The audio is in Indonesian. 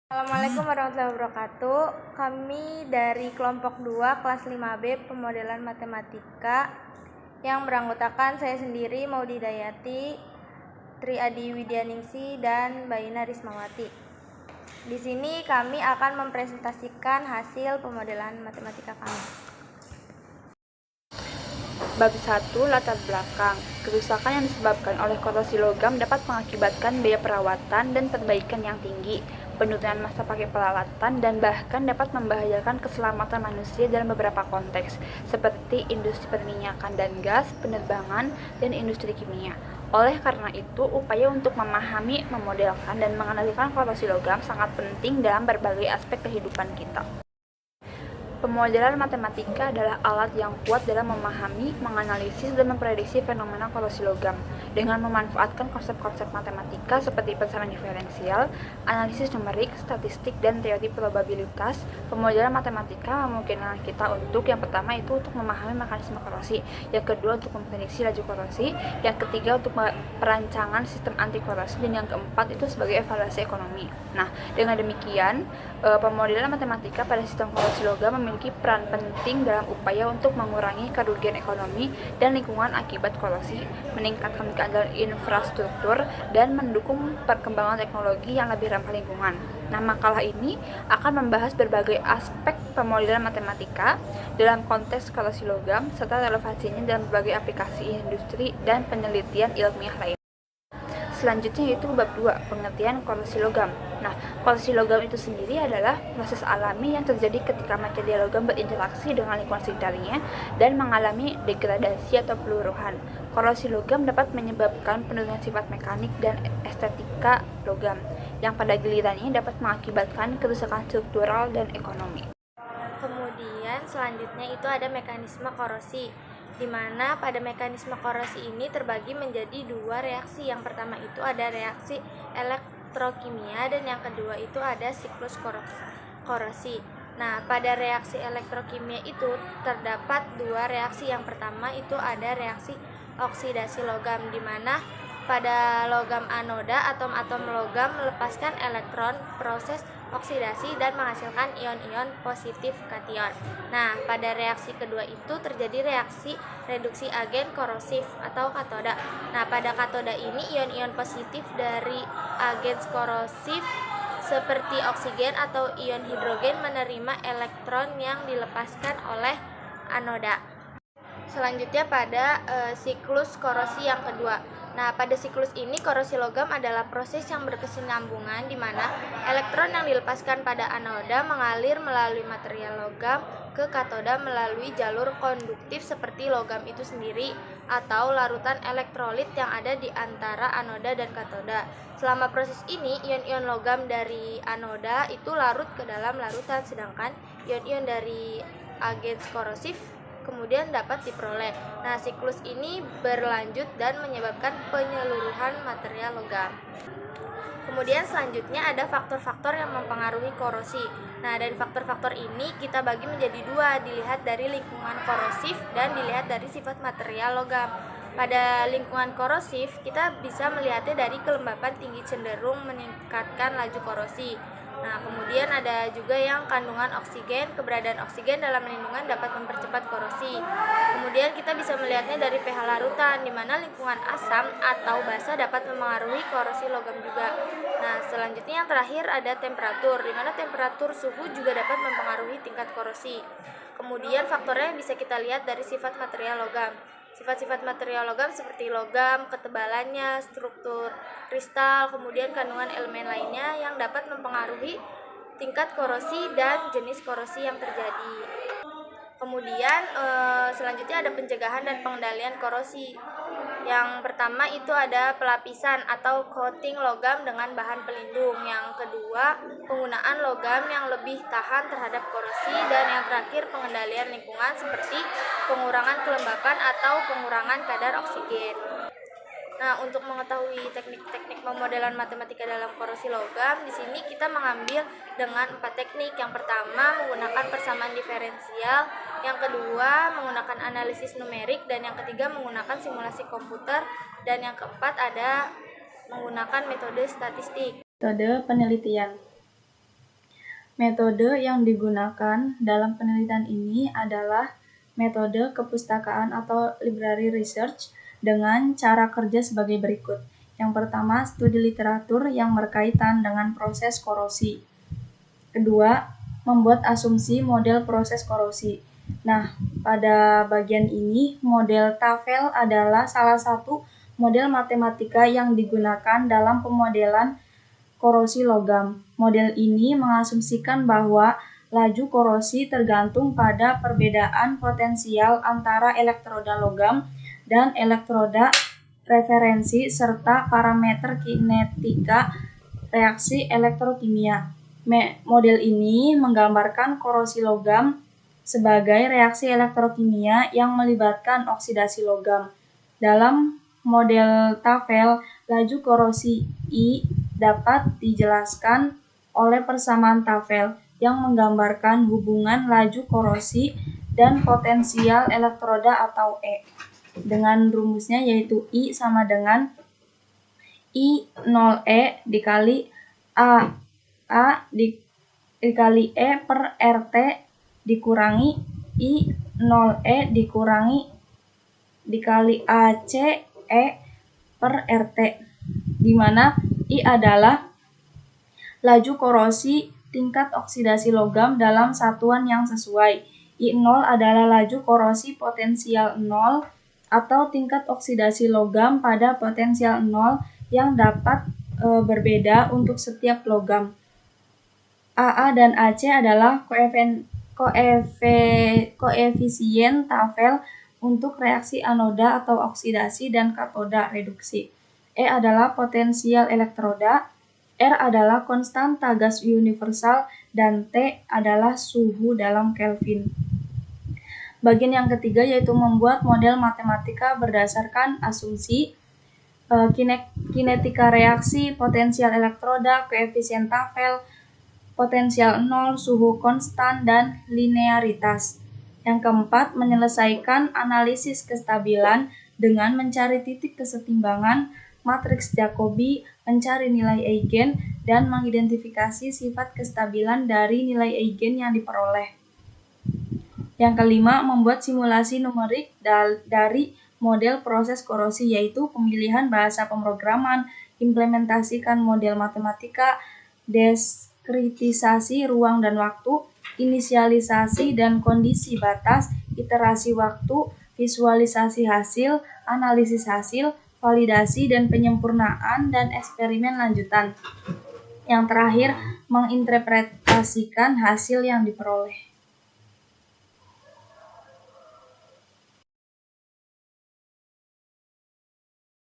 Assalamualaikum warahmatullahi wabarakatuh. Kami dari kelompok 2 kelas 5B pemodelan matematika yang beranggotakan saya sendiri Maudy Dayati, Tri Adi Widyaningsi dan Baina Rismawati. Di sini kami akan mempresentasikan hasil pemodelan matematika kami. Bab 1. Latar belakang. Kerusakan yang disebabkan oleh korosi logam dapat mengakibatkan biaya perawatan dan perbaikan yang tinggi, penurunan masa pakai peralatan, dan bahkan dapat membahayakan keselamatan manusia dalam beberapa konteks, seperti industri perminyakan dan gas, penerbangan, dan industri kimia. Oleh karena itu, upaya untuk memahami, memodelkan, dan menganalisis korosi logam sangat penting dalam berbagai aspek kehidupan kita. Pemodelan matematika adalah alat yang kuat dalam memahami, menganalisis, dan memprediksi fenomena korosi logam. Dengan memanfaatkan konsep-konsep matematika seperti pensamaan diferensial, analisis numerik, statistik, dan teori probabilitas, pemodelan matematika memungkinkan kita untuk yang pertama itu untuk memahami mekanisme korosi, yang kedua untuk memprediksi laju korosi, yang ketiga untuk perancangan sistem anti korosi, dan yang keempat itu sebagai evaluasi ekonomi. Nah, dengan demikian, pemodelan matematika pada sistem korosi logam memiliki peran penting dalam upaya untuk mengurangi kerugian ekonomi dan lingkungan akibat korosi, meningkatkan keandalan infrastruktur, dan mendukung perkembangan teknologi yang lebih ramah lingkungan. Nah, makalah ini akan membahas berbagai aspek pemodelan matematika dalam konteks korosi logam serta relevansinya dalam berbagai aplikasi industri dan penelitian ilmiah lain. Selanjutnya yaitu bab 2, pengertian korosi logam. Nah, korosi logam itu sendiri adalah proses alami yang terjadi ketika material logam berinteraksi dengan lingkungan sekitarnya dan mengalami degradasi atau peluruhan. Korosi logam dapat menyebabkan penurunan sifat mekanik dan estetika logam, yang pada gilirannya dapat mengakibatkan kerusakan struktural dan ekonomi. Kemudian selanjutnya itu ada mekanisme korosi, di mana pada mekanisme korosi ini terbagi menjadi dua reaksi. Yang pertama itu ada reaksi elektrokimia dan yang kedua itu ada siklus korosi. Nah, pada reaksi elektrokimia itu terdapat dua reaksi. Yang pertama itu ada reaksi oksidasi logam, di mana pada logam anoda atom-atom logam melepaskan elektron, proses oksidasi dan menghasilkan ion-ion positif kation. Nah, pada reaksi kedua itu terjadi reaksi reduksi agen korosif atau katoda. Nah, pada katoda ini ion-ion positif dari agen korosif seperti oksigen atau ion hidrogen menerima elektron yang dilepaskan oleh anoda. Selanjutnya pada siklus korosi yang kedua. Nah, pada siklus ini korosi logam adalah proses yang berkesinambungan di mana elektron yang dilepaskan pada anoda mengalir melalui material logam ke katoda melalui jalur konduktif seperti logam itu sendiri atau larutan elektrolit yang ada di antara anoda dan katoda. Selama proses ini, ion-ion logam dari anoda itu larut ke dalam larutan, sedangkan ion-ion dari agen korosif kemudian dapat diperoleh. Nah, siklus ini berlanjut dan menyebabkan penyeluruhan material logam. Kemudian selanjutnya ada faktor-faktor yang mempengaruhi korosi. Nah, dari faktor-faktor ini kita bagi menjadi dua, dilihat dari lingkungan korosif dan dilihat dari sifat material logam. Pada lingkungan korosif, kita bisa melihatnya dari kelembapan tinggi cenderung meningkatkan laju korosi. Nah, kemudian ada juga yang kandungan oksigen, keberadaan oksigen dalam lingkungan dapat mempercepat korosi. Kemudian kita bisa melihatnya dari pH larutan, di mana lingkungan asam atau basa dapat mempengaruhi korosi logam juga. Nah, selanjutnya yang terakhir ada temperatur, di mana temperatur suhu juga dapat mempengaruhi tingkat korosi. Kemudian faktornya bisa kita lihat dari sifat material logam. Sifat-sifat material logam seperti logam, ketebalannya, struktur kristal, kemudian kandungan elemen lainnya yang dapat mempengaruhi tingkat korosi dan jenis korosi yang terjadi. Kemudian selanjutnya ada pencegahan dan pengendalian korosi. Yang pertama itu ada pelapisan atau coating logam dengan bahan pelindung. Yang kedua, penggunaan logam yang lebih tahan terhadap korosi. Dan yang terakhir, pengendalian lingkungan seperti pengurangan kelembapan atau pengurangan kadar oksigen. Nah, untuk mengetahui teknik-teknik pemodelan matematika dalam korosi logam, di sini kita mengambil dengan 4 teknik. Yang pertama, menggunakan persamaan diferensial, yang kedua, menggunakan analisis numerik, dan yang ketiga, menggunakan simulasi komputer, dan yang keempat ada menggunakan metode statistik. Metode penelitian. Metode yang digunakan dalam penelitian ini adalah metode kepustakaan atau library research dengan cara kerja sebagai berikut. Yang pertama, studi literatur yang berkaitan dengan proses korosi. Kedua, membuat asumsi model proses korosi. Nah, pada bagian ini, model TAFEL adalah salah satu model matematika yang digunakan dalam pemodelan korosi logam. Model ini mengasumsikan bahwa laju korosi tergantung pada perbedaan potensial antara elektroda logam dan elektroda referensi serta parameter kinetika reaksi elektrokimia. Model ini menggambarkan korosi logam sebagai reaksi elektrokimia yang melibatkan oksidasi logam. Dalam model TAFEL, laju korosi I dapat dijelaskan oleh persamaan TAFEL yang menggambarkan hubungan laju korosi dan potensial elektroda atau E. Dengan rumusnya yaitu I sama dengan I0E dikali A dikali E per RT dikurangi I0E dikali AC E per RT, di mana I adalah laju korosi tingkat oksidasi logam dalam satuan yang sesuai. I0 adalah laju korosi potensial 0 atau tingkat oksidasi logam pada potensial 0 yang dapat berbeda untuk setiap logam. AA dan AC adalah koefisien TAFEL untuk reaksi anoda atau oksidasi dan katoda reduksi. E adalah potensial elektroda, R adalah konstanta gas universal, dan T adalah suhu dalam Kelvin. Bagian yang ketiga yaitu membuat model matematika berdasarkan asumsi kinetika reaksi, potensial elektroda, koefisien TAFEL, potensial 0, suhu konstan, dan linearitas. Yang keempat, menyelesaikan analisis kestabilan dengan mencari titik kesetimbangan, matriks Jacobi, mencari nilai eigen, dan mengidentifikasi sifat kestabilan dari nilai eigen yang diperoleh. Yang kelima, membuat simulasi numerik dari model proses korosi, yaitu pemilihan bahasa pemrograman, implementasikan model matematika, diskritisasi ruang dan waktu, inisialisasi dan kondisi batas, iterasi waktu, visualisasi hasil, analisis hasil, validasi dan penyempurnaan, dan eksperimen lanjutan. Yang terakhir, menginterpretasikan hasil yang diperoleh.